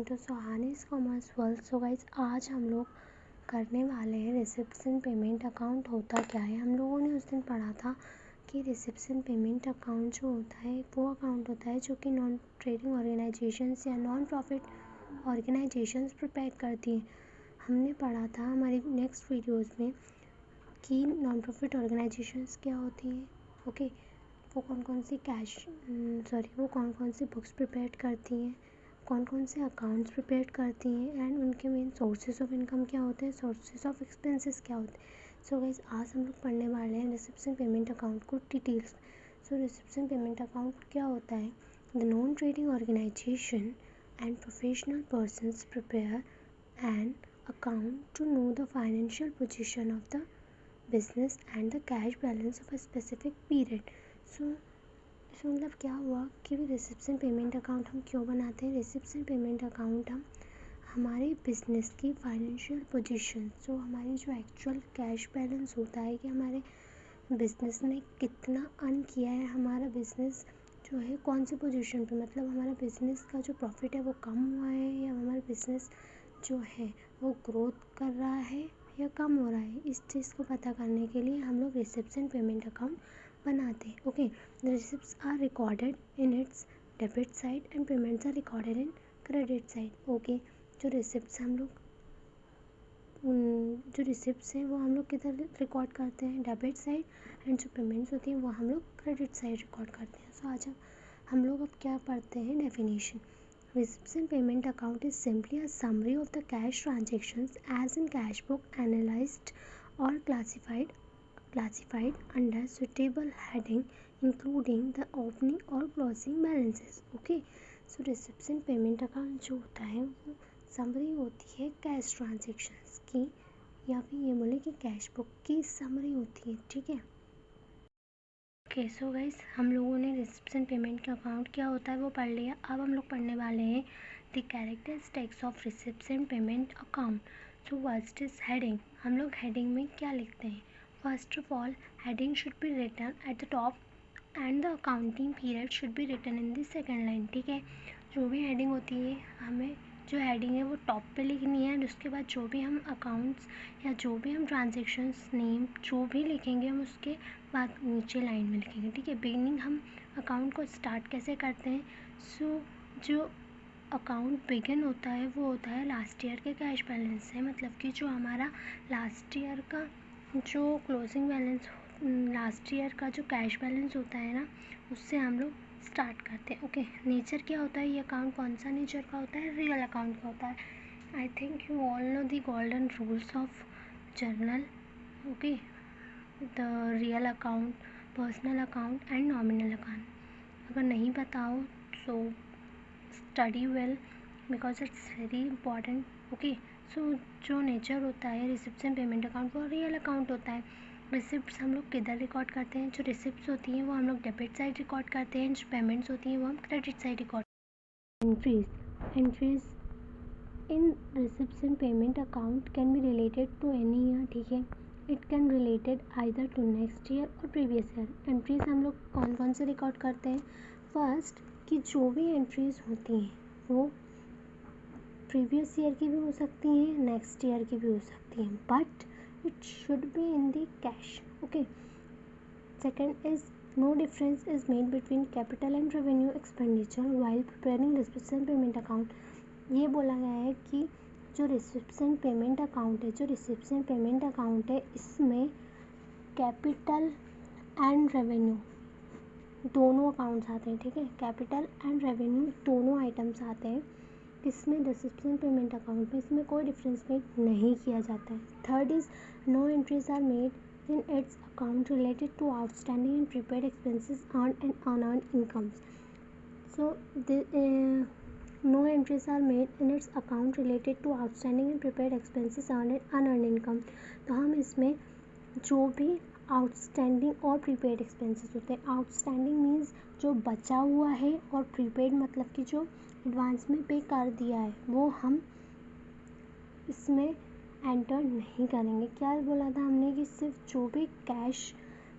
Welcome to Suhani's commerce world. So guys, आज हम लोग करने वाले हैं रिसेप्शन पेमेंट अकाउंट होता क्या है। हम लोगों ने उस दिन पढ़ा था कि रिसेप्शन पेमेंट अकाउंट जो होता है वो अकाउंट होता है जो कि नॉन ट्रेडिंग ऑर्गेनाइजेशंस या नॉन प्रॉफिट ऑर्गेनाइजेशंस प्रिपेयर करती हैं। हमने पढ़ा था हमारी नेक्स्ट वीडियोज़ में कि नॉन प्रॉफिट ऑर्गेनाइजेशंस क्या होती हैं। ओके, वो कौन कौन सी बुक्स प्रिपेयर करती हैं, कौन कौन से अकाउंट्स प्रिपेयर करती हैं एंड उनके मेन सोर्सेज ऑफ इनकम क्या होते हैं, सोर्सेज ऑफ एक्सपेंसेस क्या होते हैं। सो गाइस, आज हम लोग पढ़ने वाले हैं रिसेप्शन पेमेंट अकाउंट को details. So reception payment account क्या होता है? The non trading organisation and professional persons prepare an account to know the financial position of the business and the cash balance of a specific period. So मतलब क्या हुआ कि reception payment account हम क्यों बनाते हैं? रिसेप्शन पेमेंट अकाउंट हम हमारे बिजनेस की फाइनेंशियल पोजीशन, जो हमारी जो एक्चुअल कैश बैलेंस होता है कि हमारे बिजनेस ने कितना अर्न किया है, हमारा बिजनेस जो है कौन सी पोजीशन पे, मतलब हमारा बिजनेस का जो प्रॉफिट है वो कम हुआ है या हमारा बिजनेस जो है वो ग्रोथ कर रहा है या कम हो रहा है। इस चीज़ को पता करने के लिए हम लोग रिसेप्शन पेमेंट अकाउंट बनाते हैं। Okay, the receipts are recorded in its debit side and payments are recorded in credit side. Okay, जो रिसिप्ट्स हैं वो हम लोग किधर रिकॉर्ड करते हैं? Debit side. एंड जो पेमेंट्स होती हैं वो हम लोग क्रेडिट साइड रिकॉर्ड करते हैं। सो आज हम लोग अब क्या पढ़ते हैं? Definition. Reception payment account is simply a summary of the cash transactions as in cash book analyzed or classified under suitable heading including the opening or closing balances. Okay, so reception payment account जो होता है वो summary होती है cash transactions की, या फिर ये बोले कि कैश बुक की समरी होती है। ठीक है। ओके, सो गाइस, हम लोगों ने रिसेप्शन पेमेंट का अकाउंट क्या होता है वो पढ़ लिया। अब हम लोग पढ़ने वाले हैं the characteristics of reception payment account. So first is heading. हम लोग हेडिंग में क्या लिखते हैं? First of all, heading should be written at the top and the accounting period should be written in the second line. ठीक है, जो भी हेडिंग होती है हमें जो हेडिंग है वो टॉप पे लिखनी है, और उसके बाद जो भी हम अकाउंट्स या जो भी हम ट्रांजेक्शन्स नेम जो भी लिखेंगे हम उसके बाद नीचे लाइन में लिखेंगे। ठीक है, बिगिनिंग हम अकाउंट को स्टार्ट कैसे करते हैं? सो जो अकाउंट बिगिन होता है वो होता है लास्ट ईयर के कैश बैलेंस से, मतलब कि जो हमारा लास्ट ईयर का जो क्लोजिंग बैलेंस, लास्ट ईयर का जो कैश बैलेंस होता है ना, उससे हम लोग स्टार्ट करते हैं। ओके, नेचर क्या होता है? ये अकाउंट कौन सा नेचर का होता है? रियल अकाउंट का होता है। I think you all know the golden rules of journal. Okay, the real account, personal account and nominal account. अगर नहीं पता हो so study well because it's very important. Okay, so जो नेचर होता है रिसिप्शन पेमेंट अकाउंट वो real account होता है। रिसिप्ट्स हम लोग किधर रिकॉर्ड करते हैं? जो रिसिप्ट्स होती हैं वो हम लोग डेबिट साइड रिकॉर्ड करते हैं, जो पेमेंट्स होती हैं वो हम credit side record. Entries in reception payment account can be related to any year. ठीक है, it can related either to next year और प्रीवियस ईयर। एंट्रीज हम लोग कौन कौन से रिकॉर्ड करते हैं? फर्स्ट, कि जो भी एंट्रीज होती हैं वो प्रीवियस ईयर की भी हो सकती हैं, नेक्स्ट ईयर की भी हो सकती हैं, but it should be in the cash. Okay, second is no difference is made between capital and revenue expenditure while preparing reception payment account. ये बोला गया है कि जो रिसिप्शन पेमेंट अकाउंट है इसमें कैपिटल एंड रेवेन्यू दोनों अकाउंट्स आते हैं। ठीक है, कैपिटल एंड रेवेन्यू दोनों आइटम्स आते हैं इसमें। रिसिप्शन पेमेंट अकाउंट में इसमें कोई डिफरेंस मेड नहीं किया जाता है। Third is no entries are made in its account related to outstanding and prepaid expenses earned and unearned incomes. So no entries are made in its account related to outstanding and prepaid expenses earned and unearned income। तो हम इसमें जो भी outstanding और prepaid expenses होते हैं, outstanding means जो बचा हुआ है, और प्रीपेड मतलब कि जो एडवांस में पे कर दिया है, वो हम इसमें एंटर नहीं करेंगे। क्या बोला था हमने कि सिर्फ जो भी कैश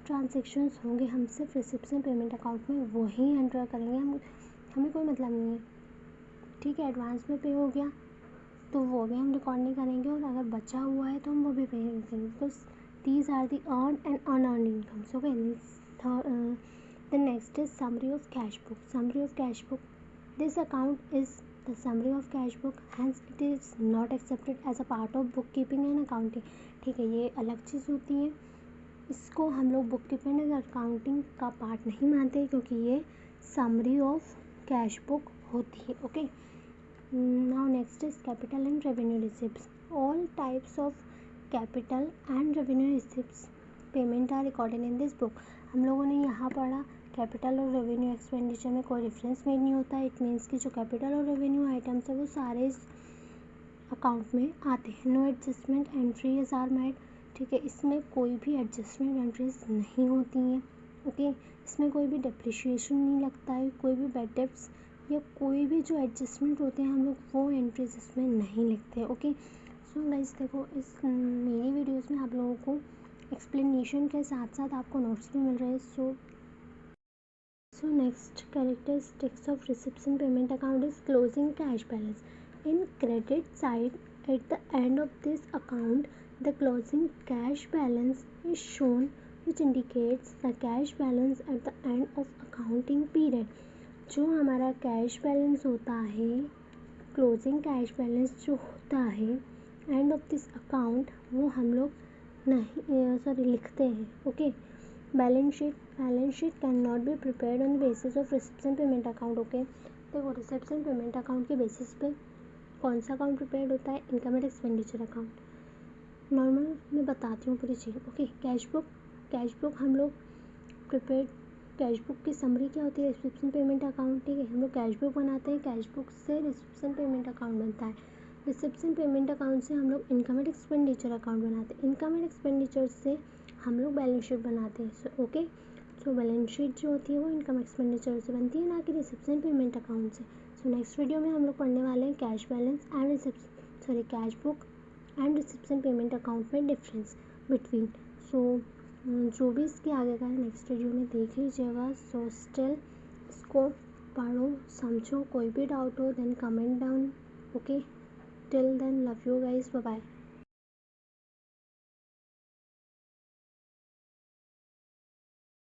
ट्रांजेक्शन्स होंगे हम सिर्फ रिसिप्शन पेमेंट अकाउंट में वही एंटर करेंगे, हमें कोई मतलब नहीं है। ठीक है, एडवांस में पे हो गया तो वो भी हम रिकॉर्ड नहीं करेंगे, और अगर बचा हुआ है तो हम वो भी पे नहीं करेंगे। तो these are the earn and unearn incomes. Okay, the next is summary of cash book. Summary of cash book, this account is the summary of cash book, hence it is not accepted as a part of book keeping and accounting. ठीक है, ये अलग चीज़ होती है, इसको हम लोग book keeping and accounting का पार्ट नहीं मानते, क्योंकि ये समरी ऑफ कैश बुक होती है। Okay, now next is capital and revenue receipts. All types of capital and revenue receipts payment are recorded in this book. हम लोगों ने यहाँ पढ़ा कैपिटल और रेवेन्यू एक्सपेंडिचर में कोई डिफरेंस मेड नहीं होता। इट मीन्स कि जो कैपिटल और रेवेन्यू आइटम्स है वो सारे इस अकाउंट में आते हैं। No adjustment entries are made. ठीक है, इसमें कोई भी एडजस्टमेंट एंट्रीज नहीं होती हैं। ओके, इसमें कोई भी डेप्रिशिएशन नहीं लगता है, कोई भी बैड डेब्ट्स या कोई भी जो एडजस्टमेंट होते हैं हम लोग वो एंट्रीज इसमें नहीं लिखते हैं। ओके, सो गाइस देखो, इस मेरी वीडियोस में आप लोगों को एक्सप्लेनेशन के साथ साथ आपको नोट्स भी मिल रहे हैं। So next characteristics of receipts in payment account is closing cash balance. In credit side at the end of this account the closing cash balance is shown which indicates the cash balance at the end of accounting period. जो हमारा cash balance होता है, closing cash balance जो होता है end of this account, वो हम लोग नहीं लिखते हैं। Okay, balance sheet can not be prepared on the basis of receipts and payment account. Okay, देखो रिसिप्ट्स एंड पेमेंट अकाउंट के बेसिस पे कौन सा अकाउंट प्रिपेयर्ड होता है? Income and expenditure account. Normal मैं बताती हूँ पूरी चीज़। ओके, कैश बुक हम लोग प्रिपेयर, कैश बुक की समरी क्या होती है? Reception payment account. ठीक है, हम लोग कैश बुक बनाते हैं, कैश बुक से रिसिप्शन पेमेंट अकाउंट बनता है, रिसिप्शन पेमेंट अकाउंट से हम लोग इनकम एंड एक्सपेंडिचर अकाउंट बनाते हैं, इनकम एंड एक्सपेंडिचर से हम लोग बैलेंस शीट बनाते हैं। ओके, सो बैलेंस शीट जो होती है वो इनकम एक्सपेंडिचर से बनती है, ना कि रिसिप्शन पेमेंट अकाउंट से। सो नेक्स्ट वीडियो में हम लोग पढ़ने वाले हैं cash balance and cash book and reception payment account में डिफरेंस बिटवीन। सो जो भी इसके आगे का है नेक्स्ट वीडियो में देख लीजिएगा। सो स्टिल इसको पढ़ो, समझो, कोई भी डाउट हो then comment down. Okay, till then love you guys, bye bye.